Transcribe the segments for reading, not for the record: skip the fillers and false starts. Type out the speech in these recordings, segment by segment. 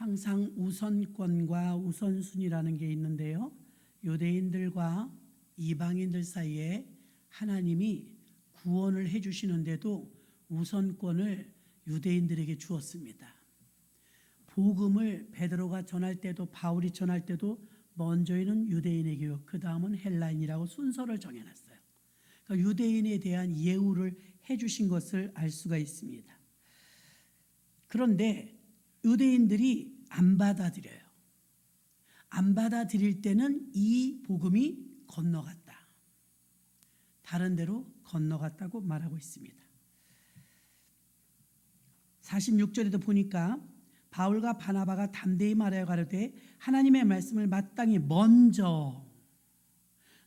항상 우선권과 우선순위라는 게 있는데요. 유대인들과 이방인들 사이에 하나님이 구원을 해주시는데도 우선권을 유대인들에게 주었습니다. 복음을 베드로가 전할 때도 바울이 전할 때도 먼저에는 유대인에게요, 그 다음은 헬라인이라고 순서를 정해놨어요. 그러니까 유대인에 대한 예우를 해주신 것을 알 수가 있습니다. 그런데 유대인들이 안 받아들여요. 안 받아들일 때는 이 복음이 건너갔다, 다른 데로 건너갔다고 말하고 있습니다. 46절에도 보니까 바울과 바나바가 담대히 말하여 가로되 하나님의 말씀을 마땅히 먼저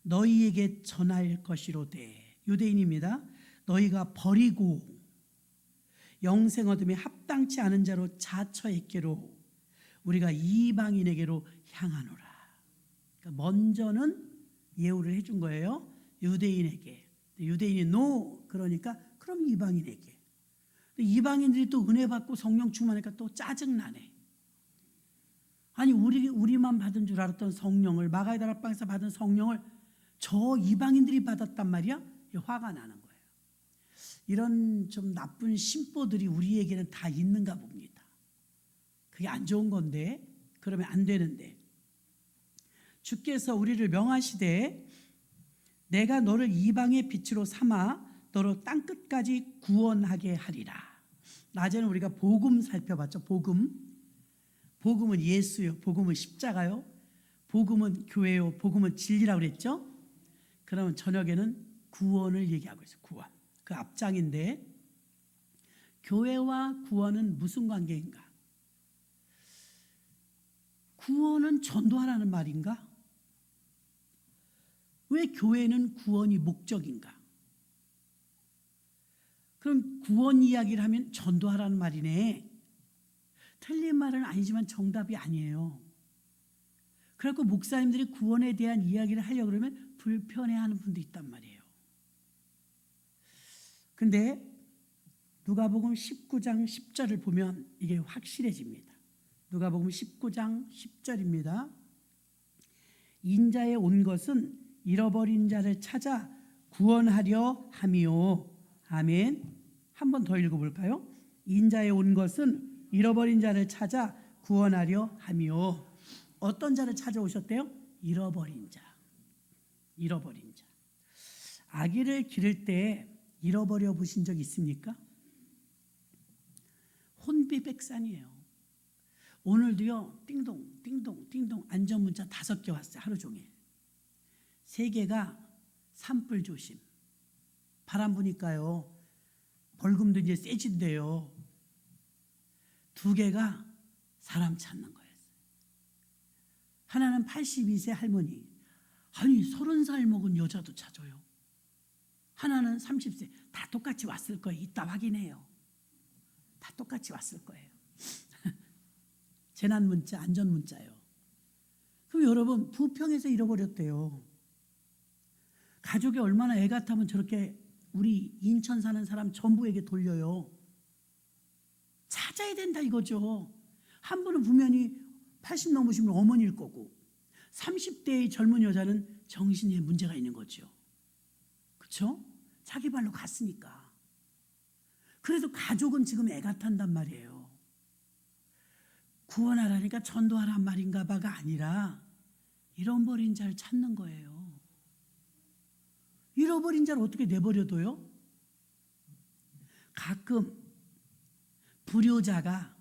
너희에게 전할 것이로되, 유대인입니다. 너희가 버리고 영생 얻음에 합당치 않은 자로 자처했기로 우리가 이방인에게로 향하노라. 그러니까 먼저는 예우를 해준 거예요, 유대인에게. 유대인이 노, 그러니까 그럼 이방인에게. 이방인들이 또 은혜 받고 성령 충만하니까 또 짜증나네. 아니 우리만 받은 줄 알았던 성령을, 마가의 다락방에서 받은 성령을 저 이방인들이 받았단 말이야. 화가 나는 거예요. 이런 좀 나쁜 심보들이 우리에게는 다 있는가 봅니다. 그게 안 좋은 건데, 그러면 안 되는데, 주께서 우리를 명하시되 내가 너를 이방의 빛으로 삼아 너로 땅끝까지 구원하게 하리라. 낮에는 우리가 복음 살펴봤죠. 복음은 예수요, 복음은 십자가요, 복음은 교회요, 복음은 진리라고 그랬죠. 그러면 저녁에는 구원을 얘기하고 있어요. 구원, 그 앞장인데, 교회와 구원은 무슨 관계인가? 구원은 전도하라는 말인가? 왜 교회는 구원이 목적인가? 그럼 구원 이야기를 하면 전도하라는 말이네. 틀린 말은 아니지만 정답이 아니에요. 그래서 목사님들이 구원에 대한 이야기를 하려고 그러면 불편해하는 분도 있단 말이에요. 근데 누가복음 19장 10절을 보면 이게 확실해집니다. 누가복음 19장 10절입니다. 인자에 온 것은 잃어버린 자를 찾아 구원하려 함이요. 아멘. 한 번 더 읽어볼까요? 인자에 온 것은 잃어버린 자를 찾아 구원하려 함이요. 어떤 자를 찾아오셨대요? 잃어버린 자. 잃어버린 자. 아기를 기를 때 잃어버려 보신 적 있습니까? 혼비백산이에요. 오늘도요, 띵동 띵동 띵동 안전문자 5개 왔어요. 하루 종일. 3개가 산불 조심. 바람 부니까요, 벌금도 이제 세진대요. 2개가 사람 찾는 거였어요. 하나는 82세 할머니. 아니 30살 먹은 여자도 찾아요. 하나는 30세. 다 똑같이 왔을 거예요. 이따 확인해요. 다 똑같이 왔을 거예요. 재난 문자, 안전 문자요. 그럼 여러분, 부평에서 잃어버렸대요. 가족이 얼마나 애 같으면 저렇게 우리 인천 사는 사람 전부에게 돌려요. 찾아야 된다 이거죠. 한 분은 분명히 80 넘으시면 어머니일 거고, 30대의 젊은 여자는 정신에 문제가 있는 거죠. 그렇죠? 자기 발로 갔으니까. 그래도 가족은 지금 애가 탄단 말이에요. 구원하라니까 전도하란 말인가 봐가 아니라 잃어버린 자를 찾는 거예요. 잃어버린 자를 어떻게 내버려둬요? 가끔 불효자가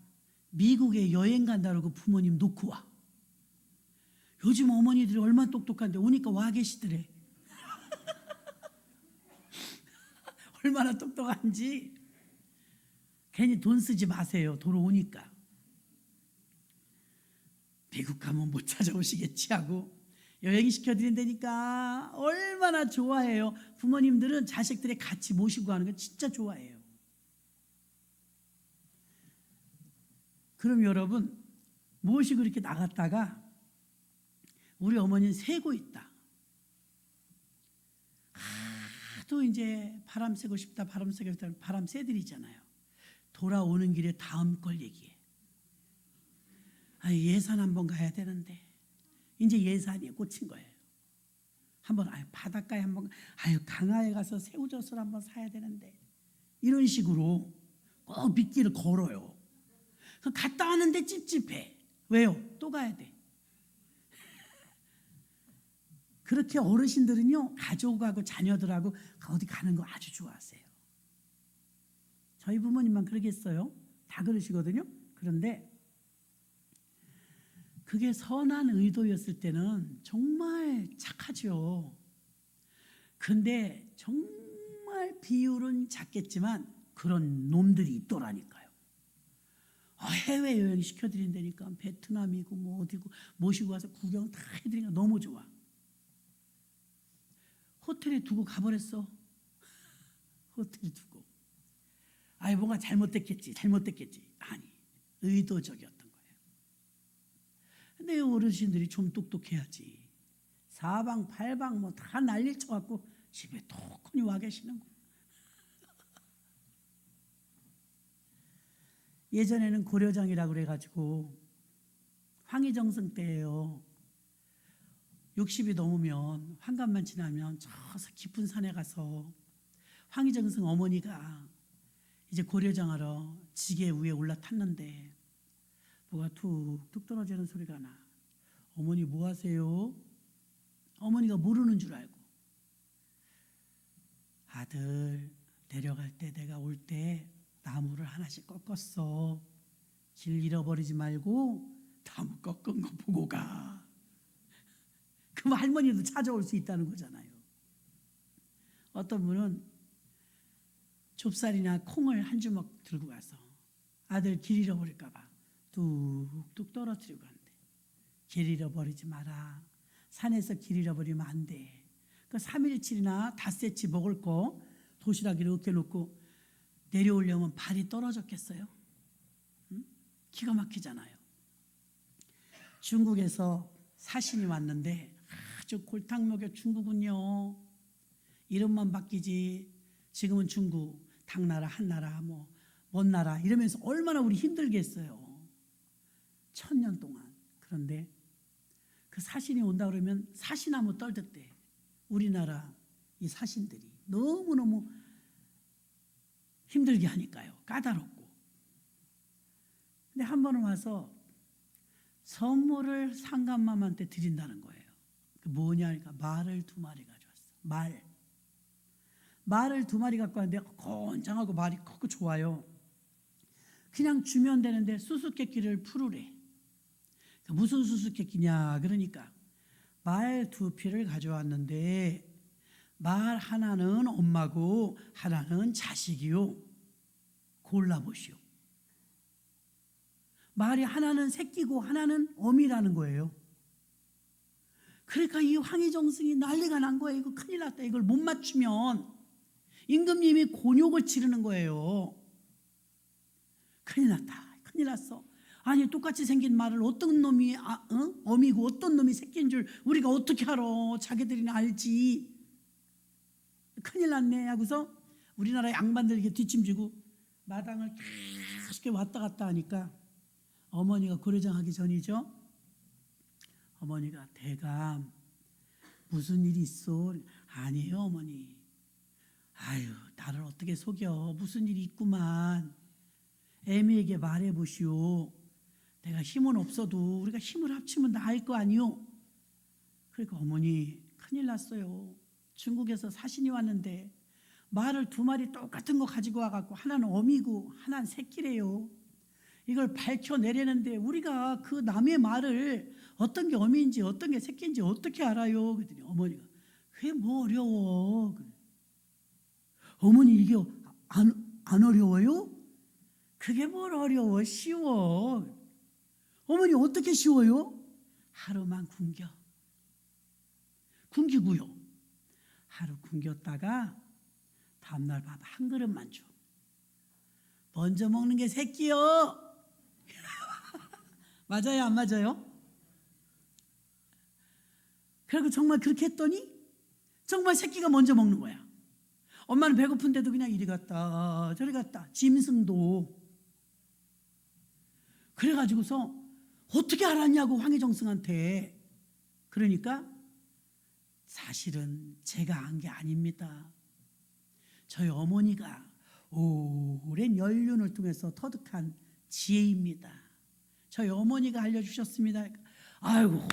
미국에 여행 간다고 부모님 놓고 와. 요즘 어머니들이 얼마나 똑똑한데 오니까 와 계시더래. 얼마나 똑똑한지. 괜히 돈 쓰지 마세요. 돌아오니까. 미국 가면 못 찾아오시겠지 하고 여행 시켜드린다니까 얼마나 좋아해요. 부모님들은 자식들이 같이 모시고 가는 거 진짜 좋아해요. 그럼 여러분, 모시고 이렇게 나갔다가 우리 어머니는 세고 있다. 하도 이제 바람 쐬고 싶다, 바람 쐬고 싶다, 바람 쐬들이잖아요. 돌아오는 길에 다음 걸 얘기해. 예산 한번 가야 되는데 이제 예산이 꽂힌 거예요. 한번 바닷가에 한번 강화에 가서 새우젓을 한번 사야 되는데 이런 식으로 꼭 미끼를 걸어요. 갔다 왔는데 찝찝해. 왜요? 또 가야 돼. 그렇게 어르신들은요 가족하고 자녀들하고 어디 가는 거 아주 좋아하세요. 저희 부모님만 그러겠어요? 다 그러시거든요. 그런데 그게 선한 의도였을 때는 정말 착하죠. 근데 정말 비율은 작겠지만 그런 놈들이 있더라니까요. 해외여행 시켜드린다니까 베트남이고 뭐 어디고 모시고 와서 구경 다 해드리니까 너무 좋아. 호텔에 두고 가버렸어. 호텔에 두고. 뭔가 잘못됐겠지. 아니, 의도적이었던 거예요. 근데 어르신들이 좀 똑똑해야지. 사방 팔방 뭐 다 난리를 쳐갖고 집에 톡하니 와 계시는 거예요. 예전에는 고려장이라고 그래가지고 황희정승 때예요. 60이 넘으면 환갑만 지나면 저 깊은 산에 가서 황희정승 어머니가 이제 고려장하러 지게 위에 올라탔는데 뭐가 툭툭 떨어지는 소리가 나. 어머니 뭐 하세요? 어머니가 모르는 줄 알고 아들 내려갈 때 내가 올 때 나무를 하나씩 꺾었어. 길 잃어버리지 말고 나무 꺾은 거 보고 가. 그럼 할머니도 찾아올 수 있다는 거잖아요. 어떤 분은 좁쌀이나 콩을 한 주먹 들고 가서 아들 길 잃어버릴까 봐 뚝뚝 떨어뜨리고 간대. 길 잃어버리지 마라. 산에서 길 잃어버리면 안 돼. 그 3일치나 닷새치 먹을 거 도시락 이렇게 놓고 내려오려면 발이 떨어졌겠어요? 응? 기가 막히잖아요. 중국에서 사신이 왔는데 아주 골탕 먹여 중국은요. 이름만 바뀌지 지금은 중국, 당나라, 한나라, 먼 나라 이러면서 얼마나 우리 힘들게 했어요. 1000년 동안. 그런데 그 사신이 온다 그러면 사시나무 떨듯대. 우리나라 이 사신들이 너무너무 힘들게 하니까요. 까다롭고. 근데 한 번은 와서 선물을 상감맘한테 드린다는 거예요. 그 뭐냐 하니까 말을 2마리 가져왔어. 말을 2마리 갖고 왔는데 건장하고 말이 크고 좋아요. 그냥 주면 되는데 수수께끼를 풀으래. 무슨 수수께끼냐 그러니까 말 2피를 가져왔는데 말 하나는 엄마고 하나는 자식이요. 골라보시오. 말이 하나는 새끼고 하나는 어미라는 거예요. 그러니까 이 황희정승이 난리가 난 거예요. 이거 큰일 났다. 이걸 못 맞추면 임금님이 곤욕을 치르는 거예요. 큰일 났다. 큰일 났어. 아니 똑같이 생긴 말을 어떤 놈이 어미고 어떤 놈이 새끼인 줄 우리가 어떻게 알아. 자기들이나 알지. 큰일 났네 하고서 우리나라 양반들 이렇게 뒷짐지고 마당을 계속 왔다 갔다 하니까 어머니가 고려장하기 전이죠. 어머니가 대감 무슨 일이 있어? 아니에요 어머니. 나를 어떻게 속여. 무슨 일이 있구만. 애미에게 말해보시오. 내가 힘은 없어도 우리가 힘을 합치면 나을 거 아니오. 그러니까 어머니 큰일 났어요. 중국에서 사신이 왔는데 말을 2마리 똑같은 거 가지고 와갖고 하나는 어미고 하나는 새끼래요. 이걸 밝혀내려는데 우리가 그 남의 말을 어떤 게 어미인지 어떤 게 새끼인지 어떻게 알아요? 그랬더니 어머니가 그게 뭐 어려워. 어머니 이게 안 어려워요? 그게 뭘 어려워. 쉬워. 어머니 어떻게 쉬워요? 하루만 굶기고요. 하루 굶겼다가 다음날 밥 한 그릇만 줘. 먼저 먹는 게 새끼요. 맞아요 안 맞아요? 그리고 정말 그렇게 했더니 정말 새끼가 먼저 먹는 거야. 엄마는 배고픈데도 그냥 이리 갔다 저리 갔다 짐승도. 그래가지고서 어떻게 알았냐고 황희정승한테. 그러니까 사실은 제가 한 게 아닙니다. 저희 어머니가 오랜 연륜을 통해서 터득한 지혜입니다. 저희 어머니가 알려주셨습니다. 아이고,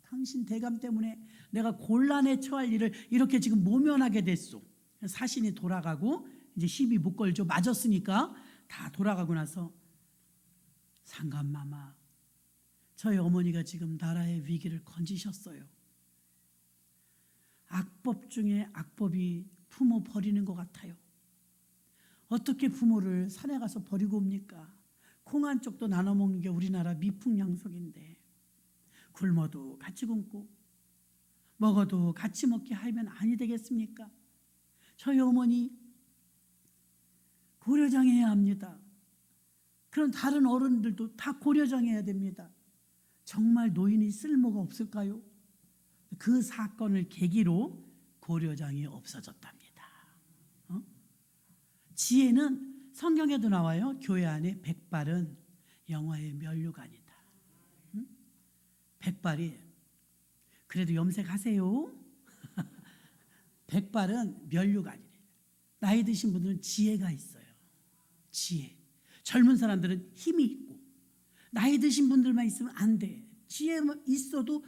당신 대감 때문에 내가 곤란에 처할 일을 이렇게 지금 모면하게 됐소. 사신이 돌아가고 이제 시비 못 걸죠. 맞았으니까 다 돌아가고 나서, 상감마마, 저희 어머니가 지금 나라의 위기를 건지셨어요. 악법 중에 악법이 부모 버리는 것 같아요. 어떻게 부모를 산에 가서 버리고 옵니까? 콩 한 쪽도 나눠 먹는 게 우리나라 미풍양속인데, 굶어도 같이 굶고 먹어도 같이 먹게 하면 아니 되겠습니까? 저희 어머니 고려장해야 합니다. 그런 다른 어른들도 다 고려장해야 됩니다. 정말 노인이 쓸모가 없을까요? 그 사건을 계기로 고려장이 없어졌답니다. 지혜는 성경에도 나와요. 교회 안에 백발은 영화의 면류관이다. 백발이 그래도 염색하세요. 백발은 면류관이래. 나이 드신 분들은 지혜가 있어요. 지혜. 젊은 사람들은 힘이 있고, 나이 드신 분들만 있으면 안 돼. 지혜 있어도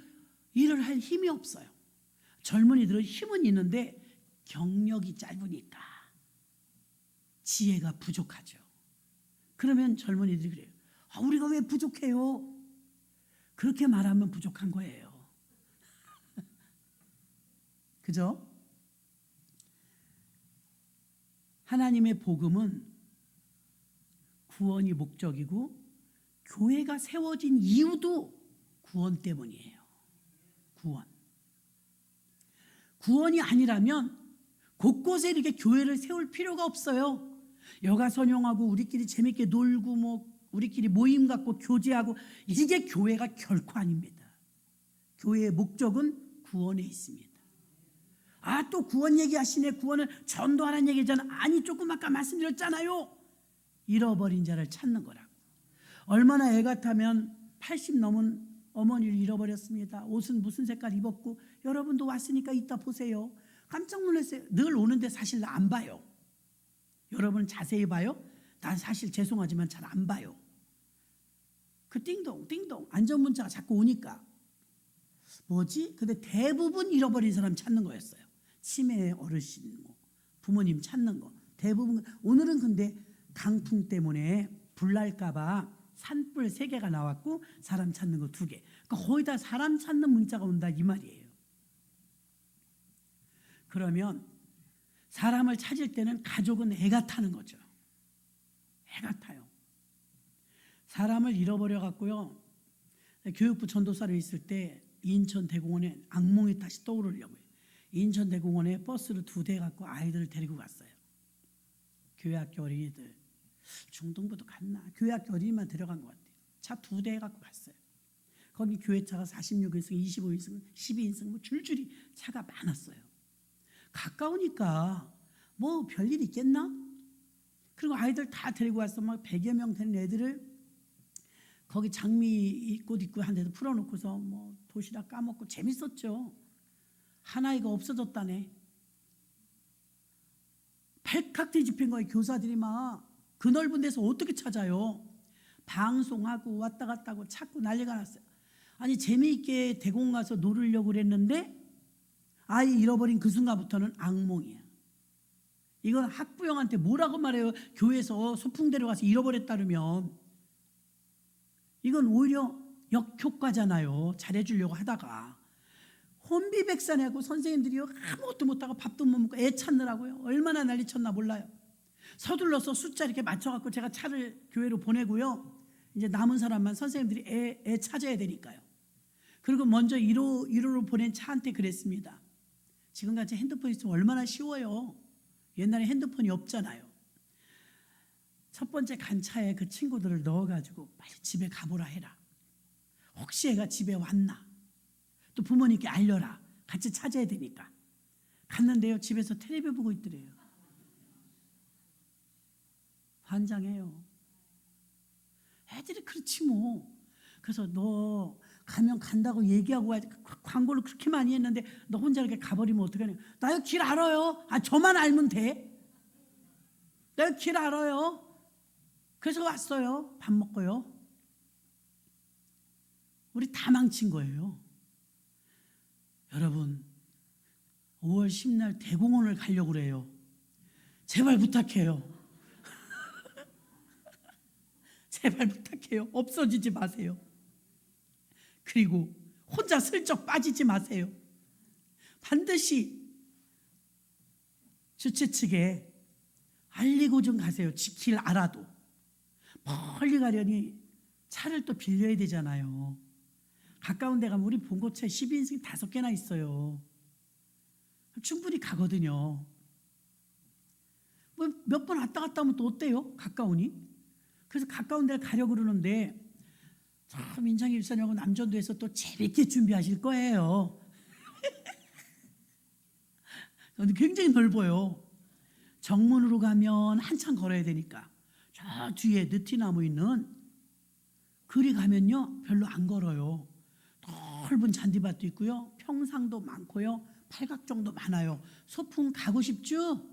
일을 할 힘이 없어요. 젊은이들은 힘은 있는데 경력이 짧으니까 지혜가 부족하죠. 그러면 젊은이들이 그래요. 우리가 왜 부족해요? 그렇게 말하면 부족한 거예요. 그죠? 하나님의 복음은 구원이 목적이고, 교회가 세워진 이유도 구원 때문이에요. 구원이 아니라면 곳곳에 이렇게 교회를 세울 필요가 없어요. 여가선용하고 우리끼리 재밌게 놀고 우리끼리 모임 갖고 교제하고, 이게 교회가 결코 아닙니다. 교회의 목적은 구원에 있습니다. 또 구원 얘기하시네. 구원은 전도하라는 얘기잖아. 아니, 조금 아까 말씀드렸잖아요. 잃어버린 자를 찾는 거라고. 얼마나 애 같으면 80 넘은 어머니를 잃어버렸습니다. 옷은 무슨 색깔 입었고, 여러분도 왔으니까 이따 보세요. 깜짝 놀랐어요. 늘 오는데 사실 나 안 봐요. 여러분은 자세히 봐요? 난 사실 죄송하지만 잘 안 봐요. 그 띵동 안전문자가 자꾸 오니까 뭐지? 근데 대부분 잃어버린 사람 찾는 거였어요. 치매 어르신, 부모님 찾는 거 대부분. 오늘은 근데 강풍 때문에 불 날까 봐 산불 3개가 나왔고 사람 찾는 거 2개. 그러니까 거의 다 사람 찾는 문자가 온다 이 말이에요. 그러면 사람을 찾을 때는 가족은 애가 타는 거죠. 애가 타요. 사람을 잃어버려 갖고요. 교육부 전도사로 있을 때 인천 대공원에 악몽이 다시 떠오르려고요. 인천 대공원에 버스를 2대 갖고 아이들을 데리고 갔어요. 교회학교 어린이들. 중등부도 갔나? 교회학교 어린이만 데려간 것 같아요. 차 2대 갖고 갔어요. 거기 교회차가 46인승, 25인승, 12인승 줄줄이 차가 많았어요. 가까우니까 뭐 별일 있겠나? 그리고 아이들 다 데리고 와서 막 100여 명 되는 애들을 거기 장미꽃 있고 한 데도 풀어놓고서 도시락 까먹고 재밌었죠. 하나이가 없어졌다네. 발칵 뒤집힌 거예요. 교사들이 막 그 넓은 데서 어떻게 찾아요? 방송하고 왔다 갔다 하고 찾고 난리가 났어요. 아니, 재미있게 대공 가서 놀으려고 그랬는데 아이 잃어버린 그 순간부터는 악몽이야. 이건 학부형한테 뭐라고 말해요? 교회에서 소풍 데려가서 잃어버렸다면. 이건 오히려 역효과잖아요. 잘해주려고 하다가 혼비백산하고 선생님들이 아무것도 못하고 밥도 못 먹고 애 찾느라고요. 얼마나 난리쳤나 몰라요. 서둘러서 숫자 이렇게 맞춰갖고 제가 차를 교회로 보내고요. 이제 남은 사람만 선생님들이 애 찾아야 되니까요. 그리고 먼저 1호로 보낸 차한테 그랬습니다. 지금같이 핸드폰 있으면 얼마나 쉬워요. 옛날에 핸드폰이 없잖아요. 첫 번째 간 차에 그 친구들을 넣어가지고 빨리 집에 가보라 해라. 혹시 애가 집에 왔나? 또 부모님께 알려라. 같이 찾아야 되니까. 갔는데요. 집에서 텔레비 보고 있더래요. 환장해요. 애들이 그렇지 뭐. 그래서 너 가면 간다고 얘기하고 와야지. 광고를 그렇게 많이 했는데 너 혼자 이렇게 가버리면 어떡하냐. 나 여기 길 알아요. 저만 알면 돼. 나 여기 길 알아요. 그래서 왔어요. 밥 먹고요. 우리 다 망친 거예요. 여러분 5월 10날 대공원을 가려고 그래요. 제발 부탁해요. 제발 부탁해요. 없어지지 마세요. 그리고 혼자 슬쩍 빠지지 마세요. 반드시 주최 측에 알리고 좀 가세요. 길 알아도. 멀리 가려니 차를 또 빌려야 되잖아요. 가까운 데 가면 우리 봉고차에 12인승이 5개나 있어요. 충분히 가거든요. 뭐 몇 번 왔다 갔다 하면 또 어때요? 가까우니? 그래서 가까운 데를 가려고 그러는데 참 인창 일선하고 남전도에서 또 재밌게 준비하실 거예요. 굉장히 넓어요. 정문으로 가면 한참 걸어야 되니까 저 뒤에 느티나무 있는 그리 가면요 별로 안 걸어요. 넓은 잔디밭도 있고요. 평상도 많고요. 팔각정도 많아요. 소풍 가고 싶죠?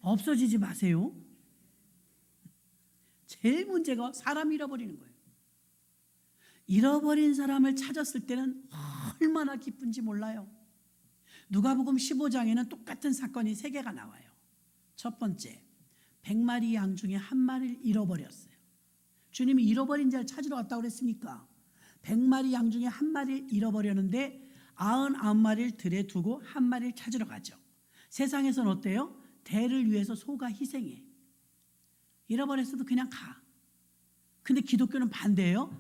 없어지지 마세요. 제일 문제가 사람 잃어버리는 거예요. 잃어버린 사람을 찾았을 때는 얼마나 기쁜지 몰라요. 누가복음 15장에는 똑같은 사건이 3개가 나와요. 첫 번째, 100마리 양 중에 1마리를 잃어버렸어요. 주님이 잃어버린 자를 찾으러 갔다고 그랬습니까? 100마리 양 중에 1마리를 잃어버렸는데 99마리를 들에 두고 1마리를 찾으러 가죠. 세상에서는 어때요? 대를 위해서 소가 희생해. 잃어버렸어도 그냥 가. 근데 기독교는 반대예요.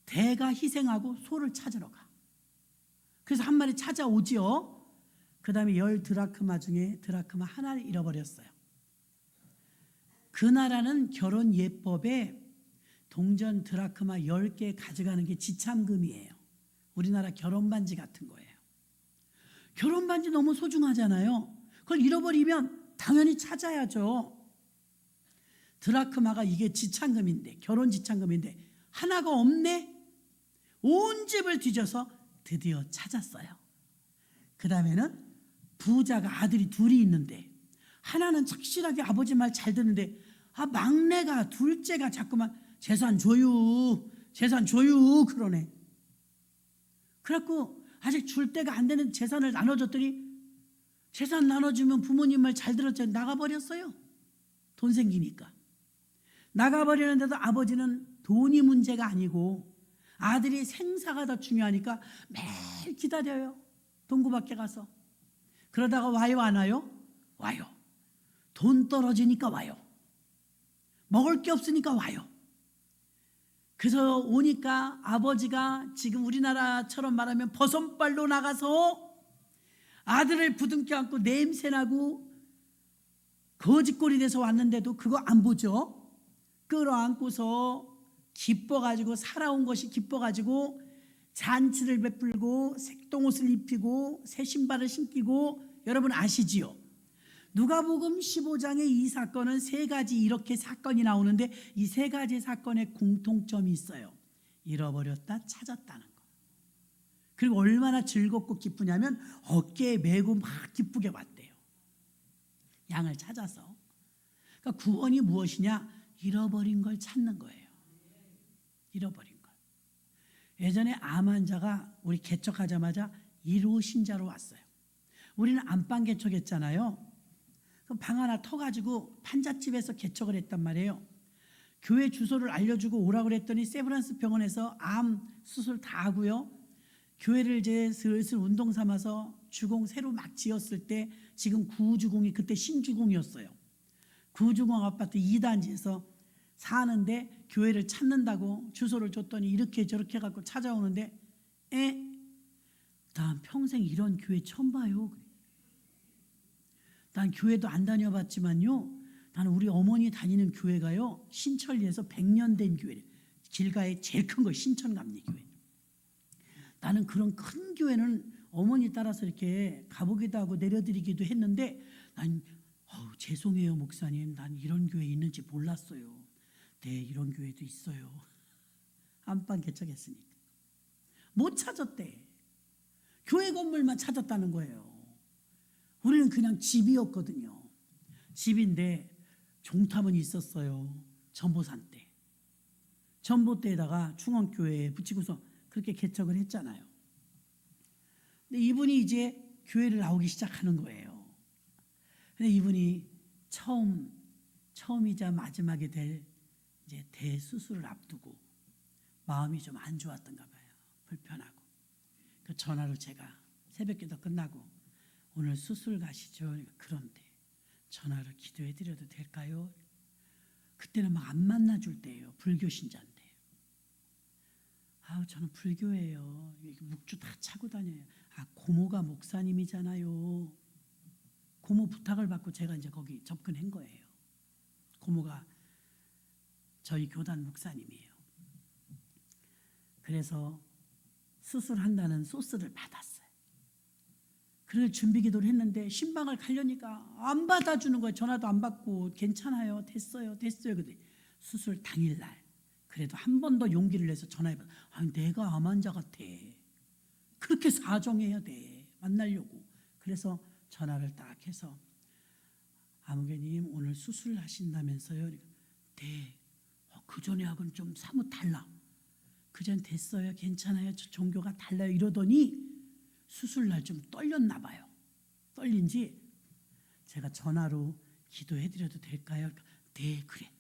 대가 희생하고 소를 찾으러 가. 그래서 1마리 찾아오지요. 그 다음에 10 드라크마 중에 드라크마 하나를 잃어버렸어요. 그 나라는 결혼 예법에 동전 드라크마 10개 가져가는 게 지참금이에요. 우리나라 결혼 반지 같은 거예요. 결혼 반지 너무 소중하잖아요. 그걸 잃어버리면 당연히 찾아야죠. 드라크마가 이게 지참금인데, 결혼 지참금인데 하나가 없네. 온 집을 뒤져서 드디어 찾았어요. 그 다음에는 부자가 아들이 둘이 있는데 하나는 착실하게 아버지 말 잘 듣는데 막내가 둘째가 자꾸만 재산 줘요 그러네. 그래갖고 아직 줄 때가 안 되는 재산을 나눠줬더니 재산 나눠주면 부모님 말 잘 들었죠. 나가버렸어요. 돈 생기니까. 나가버리는데도 아버지는 돈이 문제가 아니고 아들이 생사가 더 중요하니까 매일 기다려요. 동구밖에 가서. 그러다가 와요 안 와요? 와요. 돈 떨어지니까 와요. 먹을 게 없으니까 와요. 그래서 오니까 아버지가 지금 우리나라처럼 말하면 버선발로 나가서 아들을 부둥켜 안고 냄새나고 거짓골이 돼서 왔는데도 그거 안 보죠. 끌어안고서 기뻐가지고 살아온 것이 기뻐가지고 잔치를 베풀고 색동옷을 입히고 새 신발을 신기고 여러분 아시지요? 누가복음 15장의 이 사건은 3가지 이렇게 사건이 나오는데 이 3가지 사건의 공통점이 있어요. 잃어버렸다 찾았다는 거. 그리고 얼마나 즐겁고 기쁘냐면 어깨에 메고 막 기쁘게 왔대요. 양을 찾아서. 그러니까 구원이 무엇이냐? 잃어버린 걸 찾는 거예요. 잃어버린 걸. 예전에 암 환자가 우리 개척하자마자 1호 신자로 왔어요. 우리는 안방 개척했잖아요. 그럼 방 하나 터가지고 판잣집에서 개척을 했단 말이에요. 교회 주소를 알려주고 오라고 그랬더니 세브란스 병원에서 암 수술 다 하고요. 교회를 이제 슬슬 운동 삼아서 주공 새로 막 지었을 때 지금 구주공이 그때 신주공이었어요. 구주공 아파트 2단지에서 사는데 교회를 찾는다고 주소를 줬더니 이렇게 저렇게 해갖고 찾아오는데 난 평생 이런 교회 처음 봐요. 난 교회도 안 다녀봤지만요. 나는 우리 어머니 다니는 교회가요. 신천리에서 100년 된 교회. 길가에 제일 큰 거 신천감리교회. 나는 그런 큰 교회는 어머니 따라서 이렇게 가보기도 하고 내려드리기도 했는데 난 죄송해요 목사님. 난 이런 교회 있는지 몰랐어요. 네, 이런 교회도 있어요. 안방 개척했으니까. 못 찾았대. 교회 건물만 찾았다는 거예요. 우리는 그냥 집이었거든요. 집인데 종탑은 있었어요. 전보산 때. 전봇대에다가 충원교회에 붙이고서 그렇게 개척을 했잖아요. 근데 이분이 이제 교회를 나오기 시작하는 거예요. 근데 이분이 처음이자 마지막이 될 이제 대수술을 앞두고 마음이 좀 안 좋았던가 봐요. 불편하고. 그 전화로 제가 새벽기도 끝나고 오늘 수술 가시죠. 그런데 전화로 기도해 드려도 될까요? 그때는 막 안 만나줄 때예요. 불교 신자인데. 저는 불교예요. 묵주 다 차고 다녀요. 고모가 목사님이잖아요. 고모 부탁을 받고 제가 이제 거기 접근한 거예요. 고모가 저희 교단 목사님이에요. 그래서 수술한다는 소스를 받았어요. 그럴 준비 기도를 했는데 신방을 가려니까 안 받아주는 거예요. 전화도 안 받고 괜찮아요. 됐어요. 근데 수술 당일날 그래도 한 번 더 용기를 내서 전화해봐. 내가 암 환자 같아. 그렇게 사정해야 돼. 만나려고. 그래서 전화를 딱 해서 아무개님 오늘 수술하신다면서요? 네. 그 전에하고는 좀 사뭇 달라. 그전 됐어요. 괜찮아요. 저 종교가 달라요. 이러더니 수술날 좀 떨렸나 봐요. 떨린지 제가 전화로 기도해드려도 될까요? 네, 그래.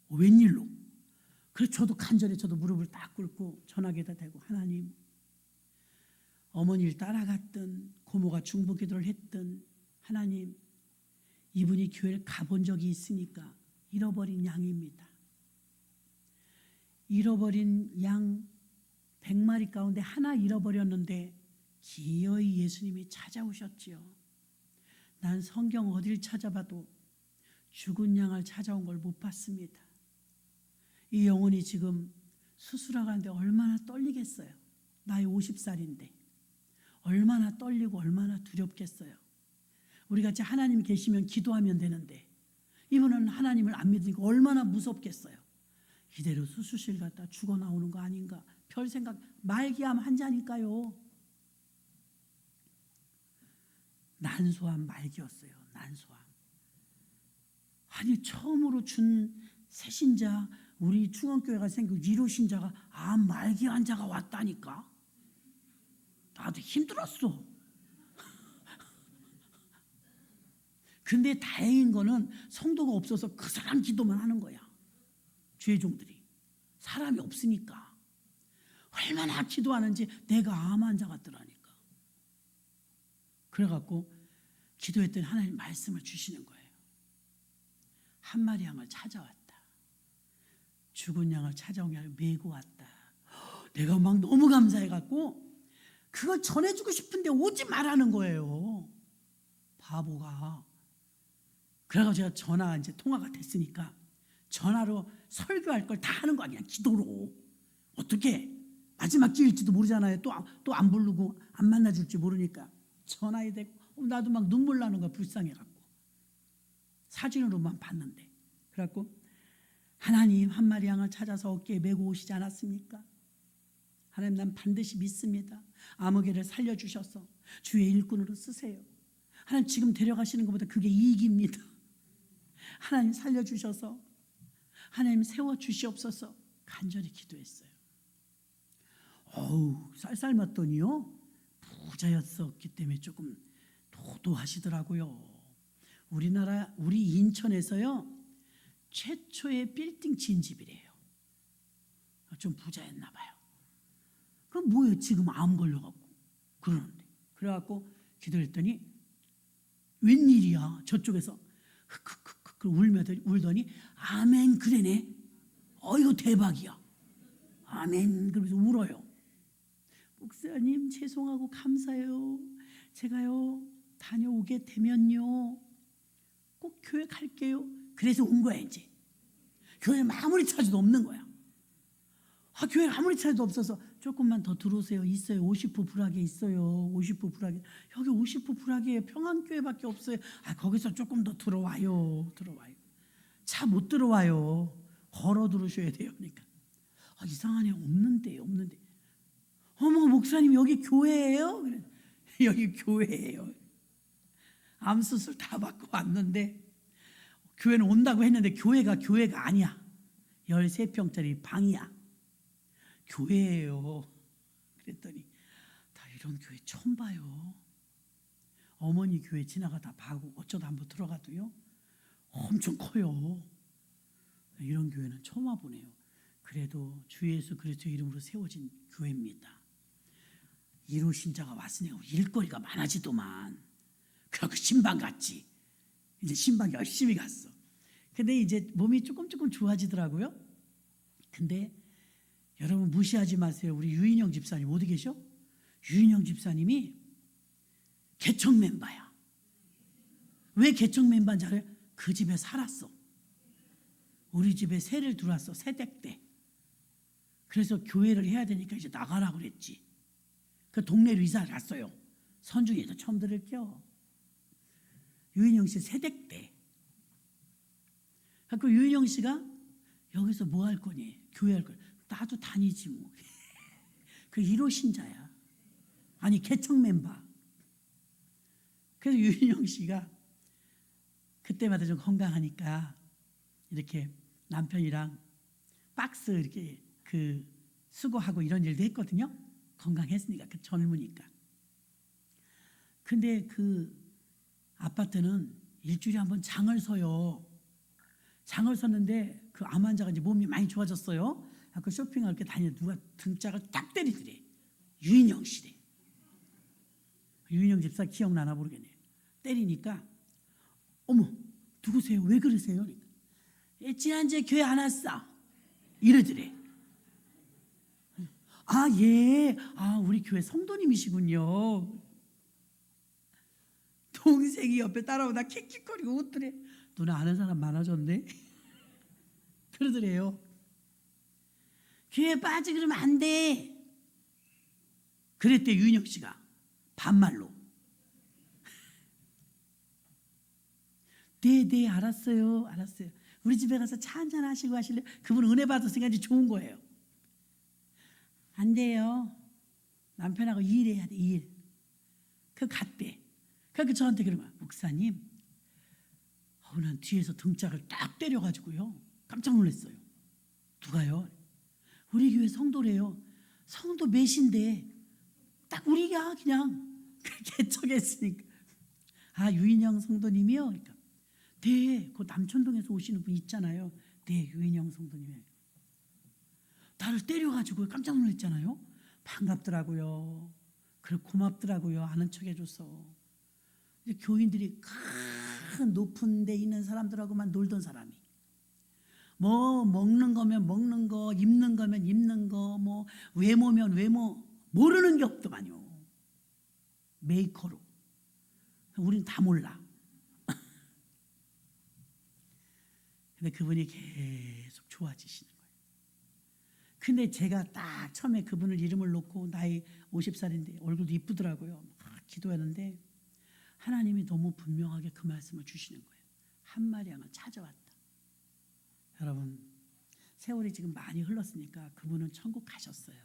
웬일로? 그래서 저도 간절히 저도 무릎을 딱 꿇고 전화기에다 대고 하나님, 어머니를 따라갔든 고모가 중보기도를 했든 하나님, 이분이 교회를 가본 적이 있으니까 잃어버린 양입니다. 잃어버린 양 100마리 가운데 하나 잃어버렸는데 기어이 예수님이 찾아오셨지요. 난 성경 어딜 찾아봐도 죽은 양을 찾아온 걸 못 봤습니다. 이 영혼이 지금 수술하고 가는데 얼마나 떨리겠어요. 나이 50살인데 얼마나 떨리고 얼마나 두렵겠어요. 우리같이 하나님 계시면 기도하면 되는데 이분은 하나님을 안 믿으니까 얼마나 무섭겠어요. 이대로 수술실 갔다 죽어 나오는 거 아닌가. 별 생각, 말기암 환자니까요. 난소암 말기였어요. 난소암. 아니 처음으로 준 새신자 우리 충원교회가 생긴 위로 신자가 암 말기 환자가 왔다니까. 나도 힘들었어. 근데 다행인 거는 성도가 없어서 그 사람 기도만 하는 거야. 주의 종들이. 사람이 없으니까. 얼마나 기도하는지 내가 암 환자 같더라니까. 그래갖고 기도했더니 하나님 말씀을 주시는 거예요. 한 마리 양을 찾아왔다. 죽은 양을 찾아온 게 아니라 메고 왔다. 내가 막 너무 감사해갖고 그걸 전해주고 싶은데 오지 말라는 거예요. 바보가. 그래서 제가 전화 이제 통화가 됐으니까 전화로 설교할 걸 다 하는 거 아니야. 기도로. 어떻게 마지막 기회일지도 모르잖아요. 또 안 부르고 안 만나줄지 모르니까 전화해 대고 나도 막 눈물 나는 거야. 불쌍해갖고 사진으로만 봤는데. 그래갖고 하나님 한 마리 양을 찾아서 어깨에 메고 오시지 않았습니까? 하나님 난 반드시 믿습니다. 아무개를 살려주셔서 주의 일꾼으로 쓰세요. 하나님 지금 데려가시는 것보다 그게 이익입니다. 하나님 살려주셔서 하나님 세워주시옵소서 간절히 기도했어요. 쌀쌀 맞더니요 부자였었기 때문에 조금 도도하시더라고요. 우리 인천에서요 최초의 빌딩 지은 집이래요. 좀 부자였나 봐요. 그럼 뭐예요? 지금 암 걸려갖고 그러는데. 그래갖고 기도했더니 웬일이야. 저쪽에서 흑흑흑흑 울더니 아멘 그래네. 이거 대박이야. 아멘 그러면서 울어요. 목사님 죄송하고 감사해요. 제가요 다녀오게 되면요 꼭 교회 갈게요. 그래서 온 거야 이제. 교회 아무리 찾아도 없는 거야. 교회 아무리 찾아도 없어서 조금만 더 들어오세요. 있어요. 50호 불악에 있어요. 50호 불악에. 여기 50호 불악에 평안교회밖에 없어요. 거기서 조금 더 들어와요. 차 못 들어와요. 걸어 들어오셔야 돼요. 그러니까 이상하네. 없는데. 어머, 목사님 여기 교회예요? 그래. 여기 교회예요. 암 수술 다 받고 왔는데 교회는 온다고 했는데 교회가 아니야. 13평짜리 방이야. 교회예요. 그랬더니 다 이런 교회 처음 봐요. 어머니 교회 지나가다 봐고 어쩌다 한번 들어가도요. 엄청 커요. 이런 교회는 처음 와보네요. 그래도 주 예수 그리스도 이름으로 세워진 교회입니다. 1호 신자가 왔으니까 일거리가 많아지더만. 그래갖고 신방 갔지. 이제 신방 열심히 갔어. 근데 이제 몸이 조금 좋아지더라고요. 근데 여러분 무시하지 마세요. 우리 유인영 집사님 어디 계셔? 유인영 집사님이 개척 멤버야. 왜 개척 멤버인지 알아요? 그 집에 살았어. 우리 집에 새를 들어왔어. 새댁 때. 그래서 교회를 해야 되니까 이제 나가라 그랬지. 그 동네로 이사를 갔어요. 선중에도 처음 들을게요. 유인영 씨 새댁 때. 그 유인영 씨가 여기서 뭐 할 거니? 교회 할 거니? 나도 다니지 뭐. 그 1호 신자야. 아니 개척 멤버. 그래서 유인영 씨가 그때마다 좀 건강하니까 이렇게 남편이랑 박스 이렇게 그 수거하고 이런 일도 했거든요. 건강했으니까 그 젊으니까. 근데 그 아파트는 일주일에 한 번 장을 서요. 장을 섰는데 그 암 환자가 이제 몸이 많이 좋아졌어요. 그 쇼핑을 이렇게 다니는데 누가 등짝을 딱 때리더래. 유인영 씨래. 유인영 집사 기억나나 모르겠네. 때리니까 어머 누구세요? 왜 그러세요? 그러니까 지난주에 교회 안 왔어. 이러더래. 아 예. 아 우리 교회 성도님이시군요. 동생이 옆에 따라오다 킥킥거리고 웃더래. 누나 아는 사람 많아졌네. 그러더래요. 교회 빠지 그러면 안 돼. 그랬대 유인영 씨가 반말로. 네 알았어요. 우리 집에 가서 차 한잔 하시고 하실래요? 그분 은혜 받았으니까 이제 좋은 거예요. 안 돼요. 남편하고 일해야 돼. 일. 그 갔대. 그러니까 저한테 그런 거야. 목사님 난 뒤에서 등짝을 딱 때려가지고요. 깜짝 놀랐어요. 누가요? 우리 교회 성도래요. 성도 몇인데 딱 우리가 그냥 개척했으니까. 아 유인영 성도님이요? 그러니까 네, 그 남천동에서 오시는 분 있잖아요. 네, 유인영 성도님. 나를 때려가지고 깜짝 놀랐잖아요. 반갑더라고요. 그리고 고맙더라고요. 아는 척 해줘서. 교인들이 큰 높은 데 있는 사람들하고만 놀던 사람이. 뭐 먹는 거면 먹는 거, 입는 거면 입는 거, 뭐 외모면 외모, 모르는 게 없더만요. 메이커로. 우린 다 몰라. 근데 그분이 계속 좋아지시는 거예요. 근데 제가 딱 처음에 그분을 이름을 놓고 나이 50살인데 얼굴도 이쁘더라고요. 막 기도하는데 하나님이 너무 분명하게 그 말씀을 주시는 거예요. 한 마리아가 찾아왔다. 여러분 세월이 지금 많이 흘렀으니까 그분은 천국 가셨어요.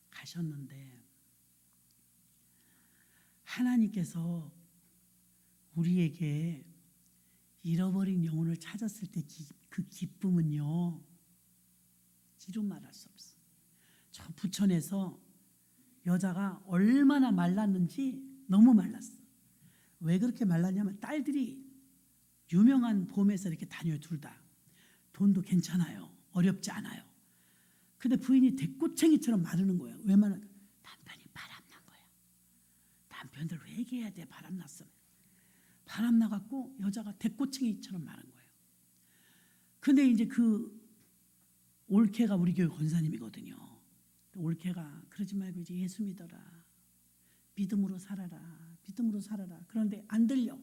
가셨는데 하나님께서 우리에게 잃어버린 영혼을 찾았을 때 그 기쁨은요 이루 말할 수 없어. 저 부천에서 여자가 얼마나 말랐는지 너무 말랐어. 왜 그렇게 말랐냐면 딸들이 유명한 봄에서 이렇게 다녀요. 둘 다. 돈도 괜찮아요. 어렵지 않아요. 근데 부인이 대꼬챙이처럼 마르는 거예요. 왜 마르는 거야? 남편이 바람난 거야. 남편들 회개해야 돼. 바람났어. 바람나갖고 여자가 대꼬챙이처럼 마른 거예요. 근데 이제 그 올케가 우리 교회 권사님이거든요. 올케가 그러지 말고 이제 예수 믿어라. 믿음으로 살아라. 믿음으로 살아라. 그런데 안 들려.